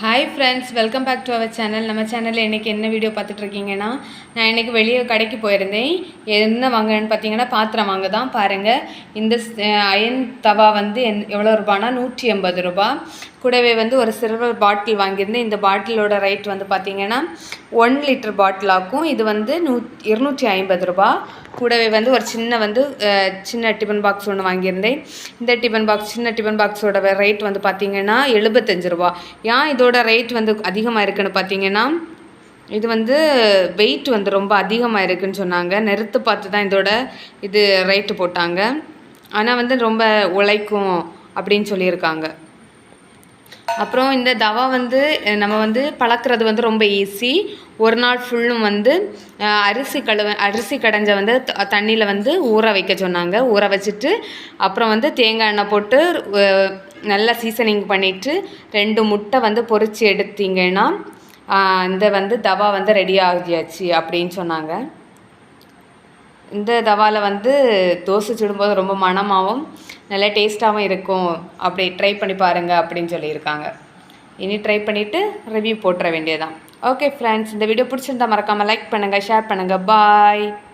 Hi friends, welcome back to our channel. நம்ம சேனலில் இன்றைக்கி என்ன வீடியோ பார்த்துட்ருக்கீங்கன்னா, நான் இன்றைக்கி வெளியே கடைக்கு போயிருந்தேன். என்ன வாங்கினேன்னு பார்த்தீங்கன்னா, பாத்திரம் வாங்க தான். பாருங்கள், இந்த அயன் தவா வந்து எவ்வளோ ரூபானா 180 ரூபா. கூடவே வந்து ஒரு சில்வர் பாட்டில் வாங்கியிருந்தேன். இந்த பாட்டிலோட ரேட் வந்து பார்த்திங்கன்னா 1 லிட்டர் பாட்டில் ஆகும். இது வந்து 250 ரூபா. கூடவே வந்து ஒரு சின்ன டிஃபன் பாக்ஸ் ஒன்று வாங்கியிருந்தேன். இந்த சின்ன டிஃபன் பாக்ஸோட ரேட் வந்து பார்த்திங்கன்னா 75 ரூபா. ஏன் இதோட ரேட் வந்து அதிகமாக இருக்குதுன்னு பார்த்தீங்கன்னா, இது வந்து வெயிட் வந்து ரொம்ப அதிகமாக இருக்குதுன்னு சொன்னாங்க. நிறுத்து பார்த்து தான் இதோட ரேட்டு போட்டாங்க. ஆனால் வந்து ரொம்ப உழைக்கும் அப்படின்னு சொல்லியிருக்காங்க. அப்புறம் இந்த தவா வந்து நம்ம வந்து பழக்கிறது வந்து ரொம்ப ஈஸி. ஒரு நாள் ஃபுல்லும் வந்து அரிசி கடைஞ்ச வந்து தண்ணியில் வந்து ஊற வைக்க சொன்னாங்க. ஊற வச்சுட்டு அப்புறம் வந்து தேங்காய் எண்ணெய் போட்டு நல்லா சீசனிங் பண்ணிவிட்டு 2 முட்டை வந்து பொரித்து எடுத்தீங்கன்னா இந்த வந்து தவா வந்து ரெடி ஆகியாச்சு அப்படின்னு சொன்னாங்க. இந்த தவாவில் வந்து தோசை சுடும்போது ரொம்ப மணமாகவும் நல்லா டேஸ்ட்டாகவும் இருக்கும். அப்படி ட்ரை பண்ணி பாருங்கள் அப்படின்னு சொல்லியிருக்காங்க. இனி ட்ரை பண்ணிவிட்டு ரிவ்யூ போட்டுற வேண்டியதான். ஓகே ஃப்ரெண்ட்ஸ், இந்த வீடியோ பிடிச்சிருந்தா மறக்காமல் லைக் பண்ணுங்கள், ஷேர் பண்ணுங்கள். பாய்.